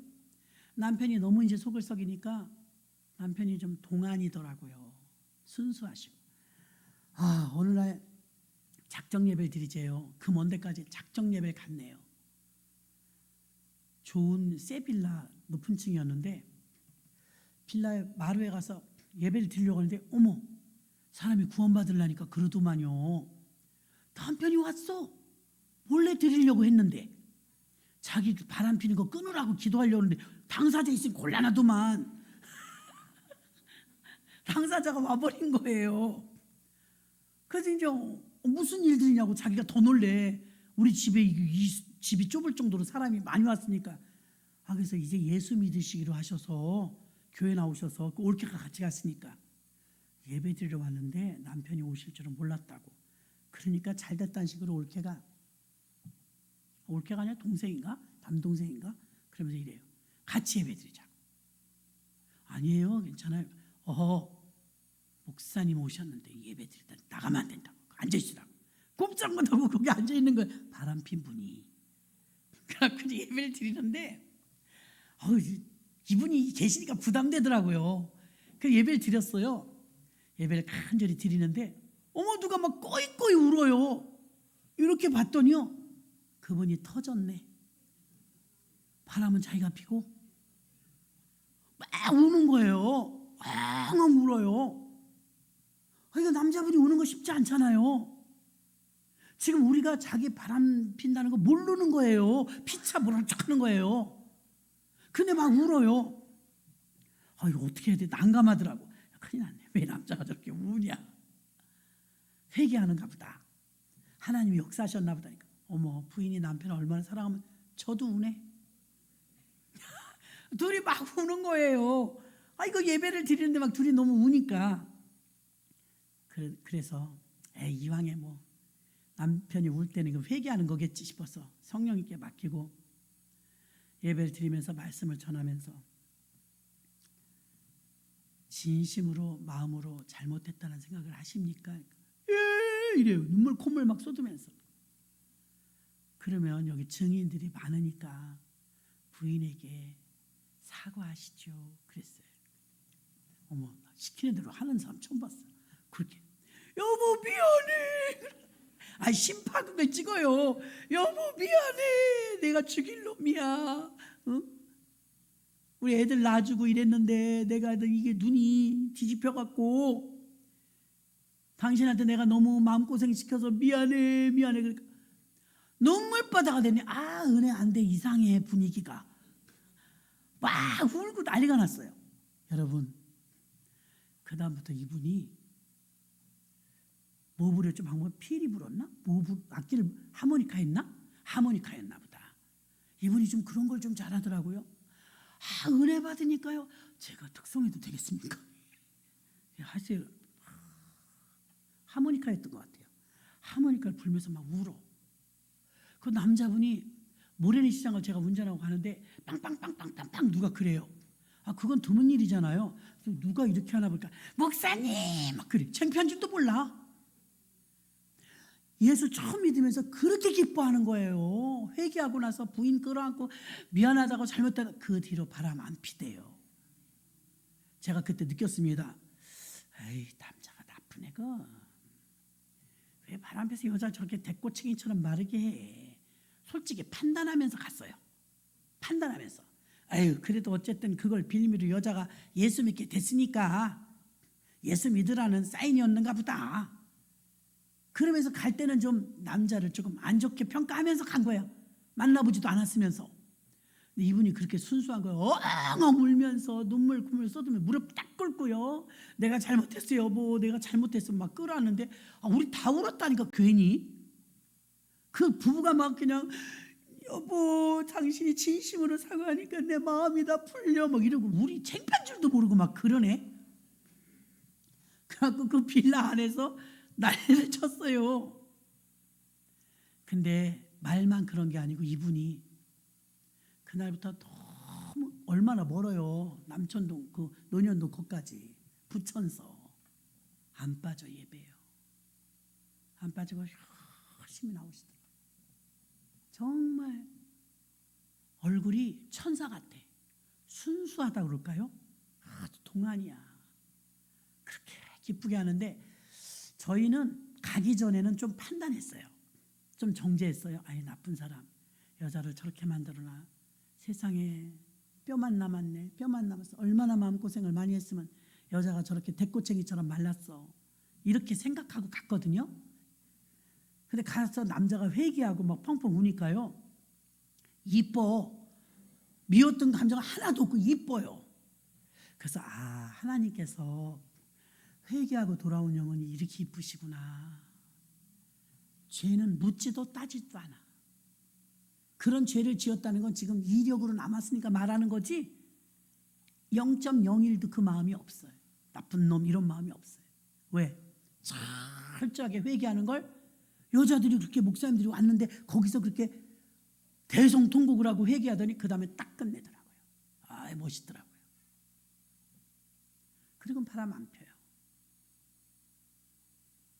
남편이 너무 이제 속을 썩이니까 남편이 좀 동안이더라고요. 순수하시고. 아, 어느 날 작정 예배를 드리재요. 그 먼 데까지 작정 예배를 갔네요. 좋은 새 빌라 높은 층이었는데 빌라에 마루에 가서 예배를 드리려고 하는데 어머 사람이 구원받으려니까 그러더만요. 남편이 왔어. 몰래 드리려고 했는데 자기 바람 피는 거 끊으라고 기도하려고 했는데 당사자 있으면 곤란하더만. 당사자가 와버린 거예요. 그래서 이제 무슨 일들이냐고 자기가 더 놀래. 우리 집에 이 집이 좁을 정도로 사람이 많이 왔으니까. 그래서 이제 예수 믿으시기로 하셔서 교회 나오셔서 그 올케가 같이 갔으니까 예배 드리러 왔는데 남편이 오실 줄은 몰랐다고. 그러니까 잘됐다는 식으로 올케가 아니라 동생인가? 남동생인가? 그러면서 이래요. 같이 예배 드리자고. 아니에요. 괜찮아요. 목사님 오셨는데 예배 드리다 나가면 안 된다고. 앉아있으라고. 꼼짝 못하고 거기 앉아있는 거예요. 바람핀 분이. 그래서 예배를 드리는데 이분이 계시니까 부담되더라고요. 그래서 예배를 드렸어요. 예배를 간절히 드리는데 누가 막 꺼이꺼이 울어요. 이렇게 봤더니요. 그분이 터졌네. 바람은 자기가 피고 막 우는 거예요. 엉엉 울어요. 그러니까 남자분이 우는 거 쉽지 않잖아요. 지금 우리가 자기 바람 핀다는 거 모르는 거예요. 피차 모르는 척하는 거예요. 근데 막 울어요. 이거 어떻게 해야 돼? 난감하더라고. 큰일 났네. 왜 남자가 저렇게 우냐? 회개하는가 보다. 하나님이 역사하셨나 보다니까. 부인이 남편을 얼마나 사랑하면 저도 우네. 둘이 막 우는 거예요. 이거 예배를 드리는데 막 둘이 너무 우니까. 그래서 이왕에 남편이 울 때는 그 회개하는 거겠지 싶어서 성령님께 맡기고 예배를 드리면서 말씀을 전하면서 진심으로 마음으로 잘못했다는 생각을 하십니까? 예, 이래요. 눈물 콧물 막 쏟으면서. 그러면 여기 증인들이 많으니까 부인에게 사과하시죠. 그랬어요. 시키는 대로 하는 사람 처음 봤어. 그렇게 여보 미안해. 심파극을 찍어요. 여보 미안해. 내가 죽일 놈이야. 우리 애들 놔주고 이랬는데 내가 이게 눈이 뒤집혀갖고 당신한테 내가 너무 마음고생 시켜서 미안해. 그러니까 눈물바다가 되네. 은혜 안 돼. 이상해 분위기가. 막 울고 난리가 났어요. 여러분 그다음부터 이분이 뭐 부렸죠? 방금 피리 불었나? 악기를 하모니카 했나? 하모니카였나 보다. 이분이 좀 그런 걸 좀 잘하더라고요. 은혜 받으니까요. 제가 특성해도 되겠습니까? 하세요. 하모니카였던 것 같아요. 하모니카를 불면서 막 울어. 그 남자분이 모래내 시장을 제가 운전하고 가는데 빵빵빵빵빵빵 누가 그래요. 그건 드문 일이잖아요. 누가 이렇게 하나 볼까? 목사님 막 그래. 창피한 줄도 몰라. 예수 처음 믿으면서 그렇게 기뻐하는 거예요. 회개하고 나서 부인 끌어안고 미안하다고 잘못했다. 그 뒤로 바람 안 피대요. 제가 그때 느꼈습니다. 남자가 나쁜 애가 왜 바람 펴서 여자 저렇게 대꼬챙이처럼 마르게 해. 솔직히 판단하면서 갔어요. 판단하면서. 그래도 어쨌든 그걸 빌미로 여자가 예수 믿게 됐으니까 예수 믿으라는 사인이었는가 보다. 그러면서 갈 때는 좀 남자를 조금 안 좋게 평가하면서 간 거예요. 만나보지도 않았으면서. 근데 이분이 그렇게 순수한 거예요. 엉엉 울면서 눈물 쏟으면 무릎 딱 꿇고요. 내가 잘못했어요 여보. 내가 잘못했어. 막 끌어안는데 우리 다 울었다니까 괜히. 그 부부가 막 그냥 여보 당신이 진심으로 사과하니까 내 마음이 다 풀려 막 이러고 우리 창피한 줄도 모르고 막 그러네. 그래갖고 그 빌라 안에서 난리를 쳤어요. 근데 말만 그런 게 아니고 이분이 그날부터 너무 얼마나 멀어요. 남천동 그 논현동 거기까지 부천서 안 빠져 예배요. 안 빠지고 열심히 나오시더라고요. 정말 얼굴이 천사 같아. 순수하다 그럴까요? 아주 동안이야. 그렇게 기쁘게 하는데 저희는 가기 전에는 좀 판단했어요. 좀 정죄했어요. 나쁜 사람 여자를 저렇게 만들어놔. 세상에 뼈만 남았네. 뼈만 남았어. 얼마나 마음고생을 많이 했으면 여자가 저렇게 대꼬챙이처럼 말랐어. 이렇게 생각하고 갔거든요. 근데 가서 남자가 회개하고 막 펑펑 우니까요. 이뻐. 미웠던 감정 하나도 없고 이뻐요. 그래서 하나님께서 회개하고 돌아온 영혼이 이렇게 이쁘시구나. 죄는 묻지도 따지도 않아. 그런 죄를 지었다는 건 지금 이력으로 남았으니까 말하는 거지 0.01도 그 마음이 없어요. 나쁜 놈 이런 마음이 없어요. 왜? 철저하게 회개하는 걸 여자들이 그렇게 목사님들이 왔는데 거기서 그렇게 대성통곡을 하고 회개하더니 그 다음에 딱 끝내더라고요. 멋있더라고요. 그리고 바람 안 펴요.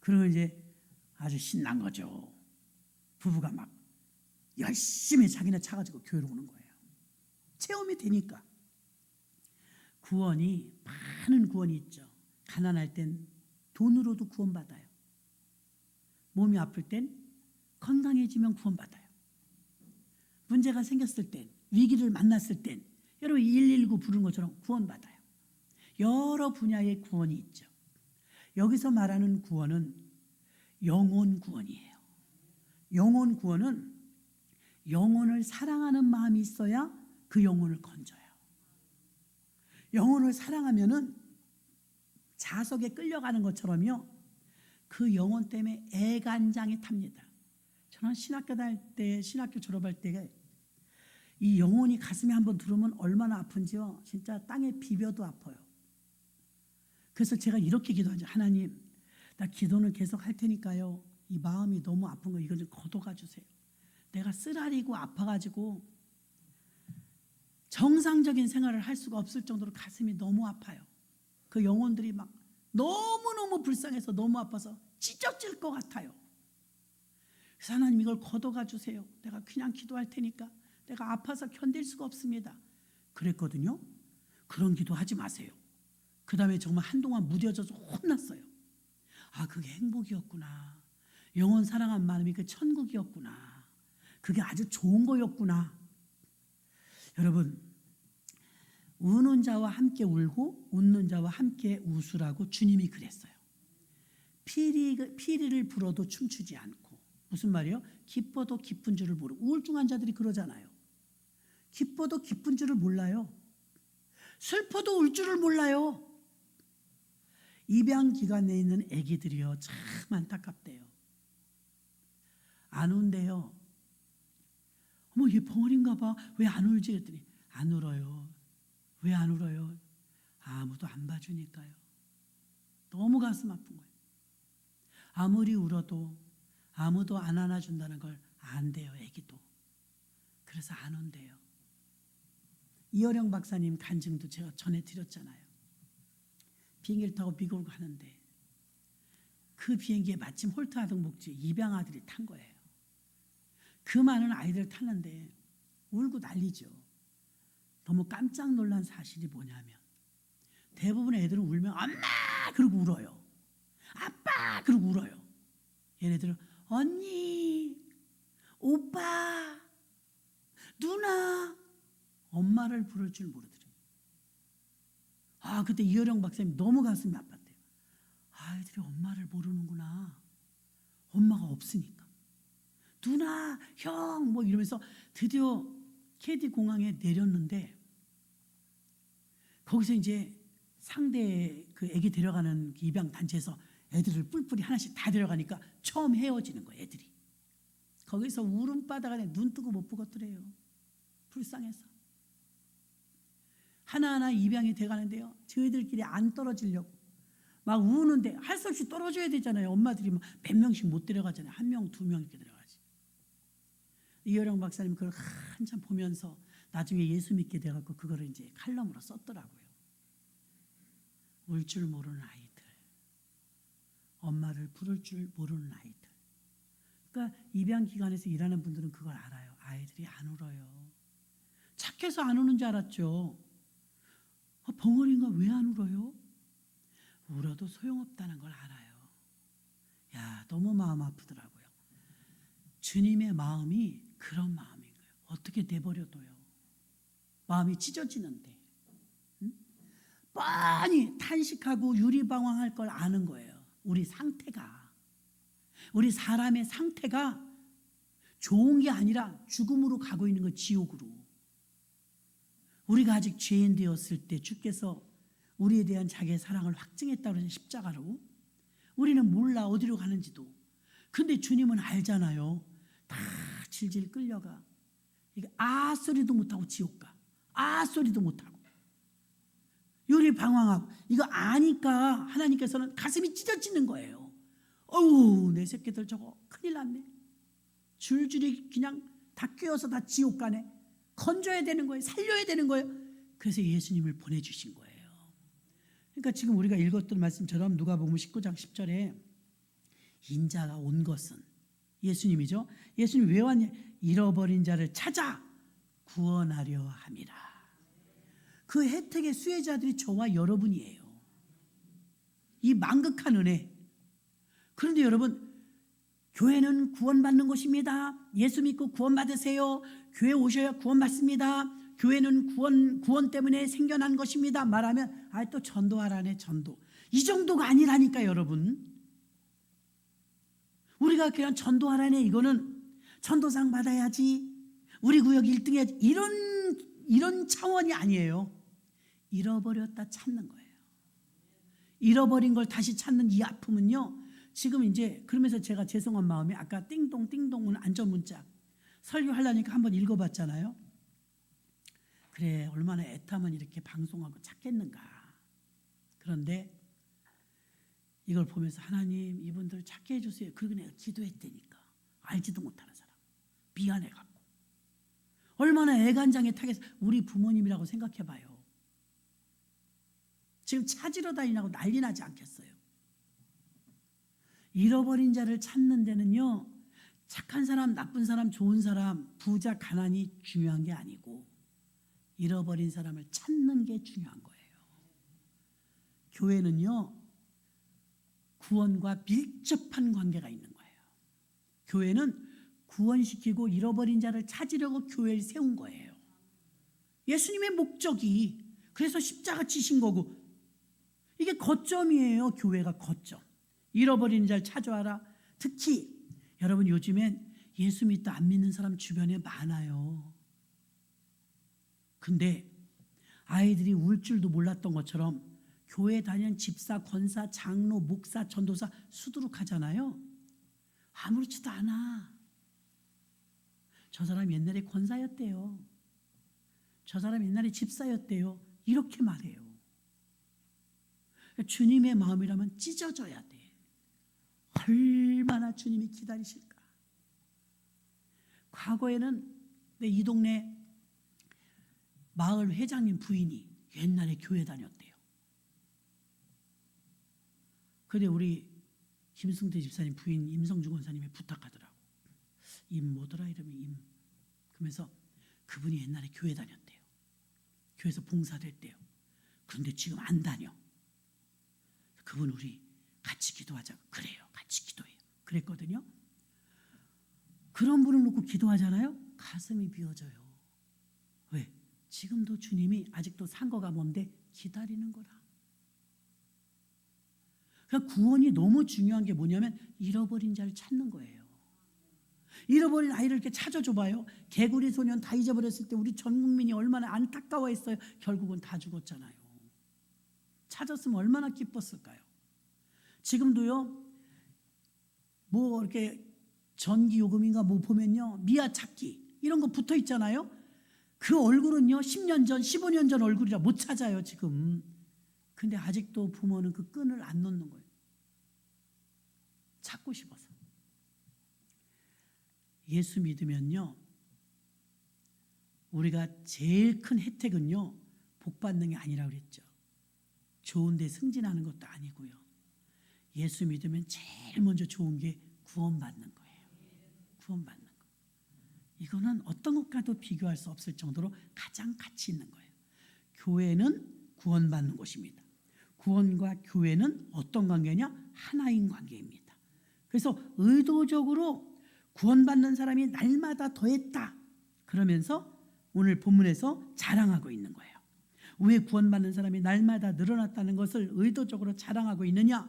그리고 이제 아주 신난 거죠. 부부가 막 열심히 자기네 차 가지고 교회로 오는 거예요. 체험이 되니까. 구원이 많은 구원이 있죠. 가난할 땐 돈으로도 구원받아요. 몸이 아플 땐 건강해지면 구원받아요. 문제가 생겼을 땐, 위기를 만났을 땐 여러분 119 부르는 것처럼 구원받아요. 여러 분야의 구원이 있죠. 여기서 말하는 구원은 영혼 구원이에요. 영혼 구원은 영혼을 사랑하는 마음이 있어야 그 영혼을 건져요. 영혼을 사랑하면은 자석에 끌려가는 것처럼요. 그 영혼 때문에 애간장에 탑니다. 저는 신학교 다닐 때, 신학교 졸업할 때 이 영혼이 가슴에 한번 들어오면 얼마나 아픈지요. 진짜 땅에 비벼도 아파요. 그래서 제가 이렇게 기도하죠. 하나님, 나 기도는 계속 할 테니까요. 이 마음이 너무 아픈 거 이거 좀 걷어가 주세요. 내가 쓰라리고 아파가지고 정상적인 생활을 할 수가 없을 정도로 가슴이 너무 아파요. 그 영혼들이 막 너무너무 불쌍해서 너무 아파서 찢어질 것 같아요. 그래서 하나님 이걸 걷어가 주세요. 내가 그냥 기도할 테니까 내가 아파서 견딜 수가 없습니다. 그랬거든요. 그런 기도 하지 마세요. 그 다음에 정말 한동안 무뎌져서 혼났어요. 그게 행복이었구나. 영혼 사랑한 마음이 그 천국이었구나. 그게 아주 좋은 거였구나. 여러분, 우는 자와 함께 울고 웃는 자와 함께 웃으라고 주님이 그랬어요. 피리를 불어도 춤추지 않고. 무슨 말이에요? 기뻐도 기쁜 줄을 모르고. 우울증 환자들이 그러잖아요. 기뻐도 기쁜 줄을 몰라요. 슬퍼도 울 줄을 몰라요. 입양 기간에 있는 아기들이요, 참 안타깝대요. 안 운대요. 어머, 얘 벙어리인가 봐. 왜 안 울지? 그랬더니 안 울어요. 왜 안 울어요? 아무도 안 봐주니까요. 너무 가슴 아픈 거예요. 아무리 울어도 아무도 안 안아준다는 걸 안대요, 아기도. 그래서 안 온대요. 이어령 박사님 간증도 제가 전해드렸잖아요. 비행기를 타고 미국을 가는데 그 비행기에 마침 홀트 아동복지 입양 아들이 탄 거예요. 그 많은 아이들 탔는데 울고 난리죠. 너무 깜짝 놀란 사실이 뭐냐면 대부분의 애들은 울면 엄마 그러고 울어요. 아빠 그러고 울어요. 얘네들은 언니, 오빠, 누나, 엄마를 부를 줄 모르더래요. 그때 이어령 박사님 너무 가슴이 아팠대요. 아이들이 엄마를 모르는구나. 엄마가 없으니까. 누나, 형, 뭐 이러면서 드디어 캐디 공항에 내렸는데 거기서 이제 상대 그 애기 데려가는 입양 단체에서 애들을 뿔뿔이 하나씩 다 데려가니까 처음 헤어지는 거예요, 애들이. 거기서 울음바다가 눈 뜨고 못 보겠더래요. 불쌍해서. 하나하나 입양이 돼가는데요. 저희들끼리 안 떨어지려고 막 우는데 할 수 없이 떨어져야 되잖아요. 엄마들이 막 100명씩 못 데려가잖아요. 1명, 2명 이렇게 데려가지. 이어령 박사님 그걸 한참 보면서 나중에 예수 믿게 돼갖고 그거를 이제 칼럼으로 썼더라고요. 울 줄 모르는 아이들, 엄마를 부를 줄 모르는 아이들. 그러니까 입양 기관에서 일하는 분들은 그걸 알아요. 아이들이 안 울어요. 착해서 안 우는 줄 알았죠. 벙어리인가 왜 안 울어요? 울어도 소용없다는 걸 알아요. 야, 너무 마음 아프더라고요. 주님의 마음이 그런 마음인 거예요. 어떻게 내버려둬요? 마음이 찢어지는데. 뻔히 탄식하고 유리방황할 걸 아는 거예요. 우리 상태가, 우리 사람의 상태가 좋은 게 아니라 죽음으로 가고 있는 거, 지옥으로. 우리가 아직 죄인 되었을 때 주께서 우리에 대한 자기의 사랑을 확증했다고 해서 십자가로, 우리는 몰라 어디로 가는지도. 근데 주님은 알잖아요. 다 질질 끌려가. 이게 아 소리도 못하고 지옥 가. 아 소리도 못하고. 요리 방황하고. 이거 아니까 하나님께서는 가슴이 찢어지는 거예요. 어우, 내 새끼들 저거 큰일 났네. 줄줄이 그냥 다 꿰어서 다 지옥 가네. 건져야 되는 거예요. 살려야 되는 거예요. 그래서 예수님을 보내주신 거예요. 그러니까 지금 우리가 읽었던 말씀처럼 누가복음 19장 10절에 인자가 온 것은, 예수님이죠. 예수님 왜 왔냐? 잃어버린 자를 찾아 구원하려 함이라. 그 혜택의 수혜자들이 저와 여러분이에요. 이 만극한 은혜. 그런데 여러분, 교회는 구원받는 곳입니다. 예수 믿고 구원받으세요. 교회 오셔야 구원받습니다. 교회는 구원 때문에 생겨난 것입니다. 말하면 또 전도하라네, 전도. 이 정도가 아니라니까 여러분. 우리가 그냥 전도하라네, 이거는 전도상 받아야지, 우리 구역 1등 해야지, 이런 차원이 아니에요. 잃어버렸다 찾는 거예요. 잃어버린 걸 다시 찾는 이 아픔은요, 지금 이제, 그러면서 제가 죄송한 마음에 아까 띵동띵동은 안전문자 설교하려니까 한번 읽어봤잖아요. 그래, 얼마나 애타면 이렇게 방송하고 찾겠는가. 그런데 이걸 보면서 하나님 이분들 찾게 해주세요. 그리고 내가 기도했다니까. 알지도 못하는 사람. 미안해갖고. 얼마나 애간장에 타겠어. 우리 부모님이라고 생각해봐요. 지금 찾으러 다니라고 난리 나지 않겠어요. 잃어버린 자를 찾는 데는요, 착한 사람, 나쁜 사람, 좋은 사람, 부자, 가난이 중요한 게 아니고 잃어버린 사람을 찾는 게 중요한 거예요. 교회는요, 구원과 밀접한 관계가 있는 거예요. 교회는 구원시키고 잃어버린 자를 찾으려고 교회를 세운 거예요. 예수님의 목적이, 그래서 십자가 지신 거고, 이게 거점이에요. 교회가 거점. 잃어버린 자를 찾아와라. 특히 여러분, 요즘엔 예수 믿다 안 믿는 사람 주변에 많아요. 근데 아이들이 울 줄도 몰랐던 것처럼 교회 다니는 집사, 권사, 장로, 목사, 전도사 수두룩하잖아요. 아무렇지도 않아. 저 사람 옛날에 권사였대요. 저 사람 옛날에 집사였대요. 이렇게 말해요. 주님의 마음이라면 찢어져야 돼. 얼마나 주님이 기다리실까. 과거에는 이 동네 마을 회장님 부인이 옛날에 교회 다녔대요. 근데 우리 김승태 집사님 부인 임성주 권사님이 부탁하더라고. 임 뭐더라 이름이, 그러면서 그분이 옛날에 교회 다녔대요. 교회에서 봉사됐대요. 그런데 지금 안 다녀. 그분 우리 같이 기도하자고. 그래요, 같이 기도해요. 그랬거든요. 그런 분을 놓고 기도하잖아요. 가슴이 비어져요. 왜? 지금도 주님이 아직도 산 거가 뭔데? 기다리는 거라. 그러니까 구원이 너무 중요한 게 뭐냐면 잃어버린 자를 찾는 거예요. 잃어버린 아이를 이렇게 찾아줘 봐요. 개구리 소년 다 잊어버렸을 때 우리 전 국민이 얼마나 안타까워했어요. 결국은 다 죽었잖아요. 찾았으면 얼마나 기뻤을까요? 지금도요, 뭐 이렇게 전기요금인가 뭐 보면요, 미아 찾기 이런 거 붙어 있잖아요. 그 얼굴은요 10년 전, 15년 전 얼굴이라 못 찾아요 지금. 근데 아직도 부모는 그 끈을 안 놓는 거예요. 찾고 싶어서. 예수 믿으면요, 우리가 제일 큰 혜택은요, 복 받는 게 아니라고 그랬죠. 좋은 데 승진하는 것도 아니고요. 예수 믿으면 제일 먼저 좋은 게 구원받는 거예요. 구원받는 거. 이거는 어떤 것과도 비교할 수 없을 정도로 가장 가치 있는 거예요. 교회는 구원받는 곳입니다. 구원과 교회는 어떤 관계냐? 하나인 관계입니다. 그래서 의도적으로 구원받는 사람이 날마다 더했다. 그러면서 오늘 본문에서 자랑하고 있는 거예요. 왜 구원받는 사람이 날마다 늘어났다는 것을 의도적으로 자랑하고 있느냐?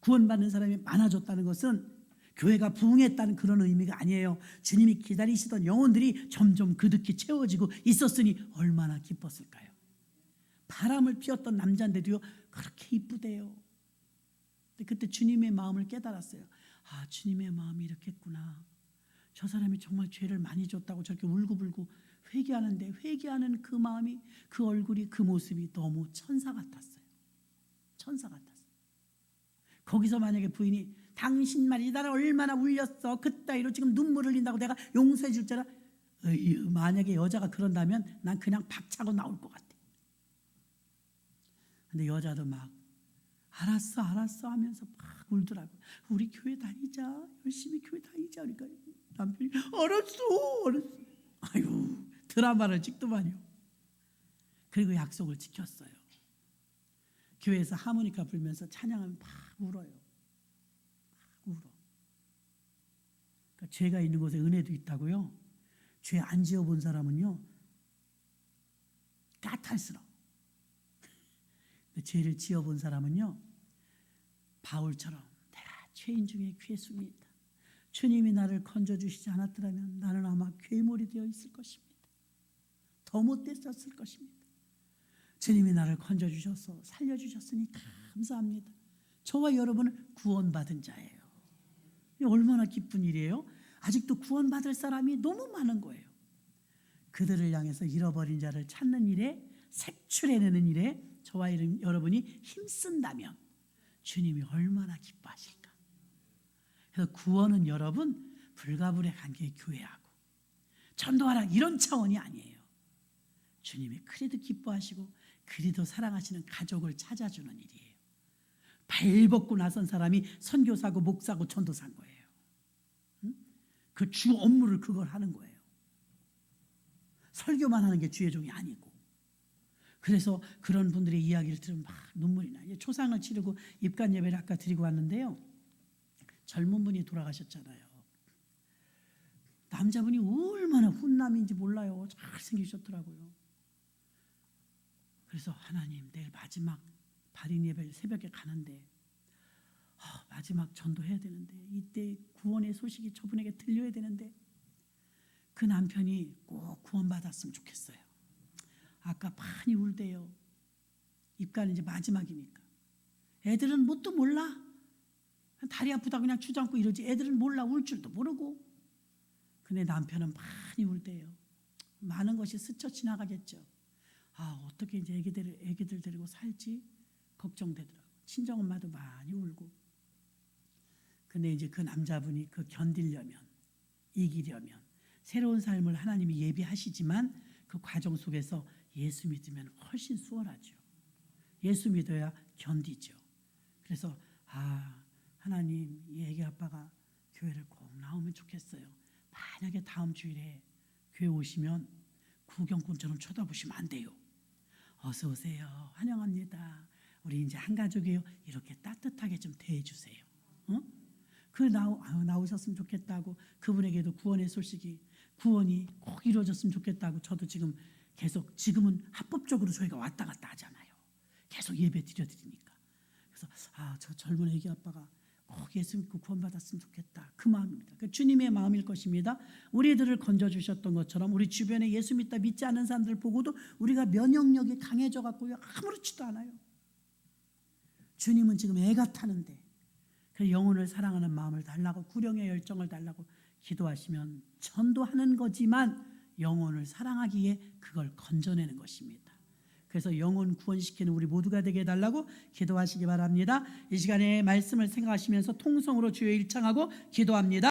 구원받는 사람이 많아졌다는 것은 교회가 부흥했다는 그런 의미가 아니에요. 주님이 기다리시던 영혼들이 점점 그득히 채워지고 있었으니 얼마나 기뻤을까요? 바람을 피웠던 남자인데도요 그렇게 이쁘대요. 그때 주님의 마음을 깨달았어요. 아, 주님의 마음이 이렇겠구나. 저 사람이 정말 죄를 많이 졌다고 저렇게 울고불고 회개하는데 회개하는 그 마음이, 그 얼굴이, 그 모습이 너무 천사 같았어요. 천사 같았어요. 거기서 만약에 부인이 당신 말이 나를 얼마나 울렸어, 그따위로 지금 눈물 흘린다고 내가 용서해 줄 줄 알아? 만약에 여자가 그런다면 난 그냥 박차고 나올 것 같아. 근데 여자도 막 알았어 하면서 막 울더라고. 우리 교회 다니자, 열심히 교회 다니자. 그러니까 남편이 알았어. 아유, 드라마를 찍더만요. 그리고 약속을 지켰어요. 교회에서 하모니카 불면서 찬양하면 막 울어요. 막 울어. 그러니까 죄가 있는 곳에 은혜도 있다고요. 죄 안 지어본 사람은요 까탈스러워. 죄를 지어본 사람은요 바울처럼 내가 죄인 중에 괴수입니다. 주님이 나를 건져주시지 않았더라면 나는 아마 괴물이 되어 있을 것입니다. 더 못됐었을 것입니다. 주님이 나를 건져주셔서 살려주셨으니 감사합니다. 저와 여러분은 구원받은 자예요. 얼마나 기쁜 일이에요. 아직도 구원받을 사람이 너무 많은 거예요. 그들을 향해서 잃어버린 자를 찾는 일에, 색출해내는 일에 저와 여러분이 힘쓴다면 주님이 얼마나 기뻐하실까. 그래서 구원은 여러분 불가분의 관계의 교회하고 전도하라 이런 차원이 아니에요. 주님이 그래도 기뻐하시고 그래도 사랑하시는 가족을 찾아주는 일이에요. 발벗고 나선 사람이 선교사고 목사고 전도사인 거예요. 그 주 업무를 그걸 하는 거예요. 설교만 하는 게 주의 종이 아니고. 그래서 그런 분들의 이야기를 들으면 막 눈물이 나요. 초상을 치르고 입간 예배를 아까 드리고 왔는데요. 젊은 분이 돌아가셨잖아요. 남자분이 얼마나 훈남인지 몰라요. 잘생기셨더라고요. 그래서 하나님, 내일 마지막 발인 예배 새벽에 가는데 마지막 전도해야 되는데 이때 구원의 소식이 저분에게 들려야 되는데 그 남편이 꼭 구원받았으면 좋겠어요. 아까 많이 울대요. 입가는 이제 마지막이니까. 애들은 뭣도 몰라. 다리 아프다 그냥 주저앉고 이러지. 애들은 몰라. 울 줄도 모르고. 근데 남편은 많이 울대요. 많은 것이 스쳐 지나가겠죠. 어떻게 이제 애기들 데리고 살지 걱정되더라고. 친정엄마도 많이 울고. 근데 이제 그 남자분이 그 견디려면, 이기려면 새로운 삶을 하나님이 예비하시지만 그 과정 속에서 예수 믿으면 훨씬 수월하죠. 예수 믿어야 견디죠. 그래서 하나님, 이 애기 아빠가 교회를 꼭 나오면 좋겠어요. 만약에 다음 주일에 교회 오시면 구경꾼처럼 쳐다보시면 안 돼요. 어서 오세요. 환영합니다. 우리 이제 한 가족이에요. 이렇게 따뜻하게 좀 대해주세요. 나오셨으면 좋겠다고, 그분에게도 구원의 소식이, 구원이 꼭 이루어졌으면 좋겠다고. 저도 지금은 합법적으로 저희가 왔다 갔다 하잖아요. 계속 예배 드려드리니까. 그래서 저 젊은 애기 아빠가 꼭 예수 믿고 구원받았으면 좋겠다. 그 마음입니다. 그 주님의 마음일 것입니다. 우리들을 건져주셨던 것처럼 우리 주변에 예수 믿지 않는 사람들 보고도 우리가 면역력이 강해져 갖고요 아무렇지도 않아요. 주님은 지금 애가 타는데 그 영혼을 사랑하는 마음을 달라고, 구령의 열정을 달라고 기도하시면 전도하는 거지만 영혼을 사랑하기에 그걸 건져내는 것입니다. 그래서 영혼 구원시키는 우리 모두가 되게 해달라고 기도하시기 바랍니다. 이 시간에 말씀을 생각하시면서 통성으로 주여 일창하고 기도합니다.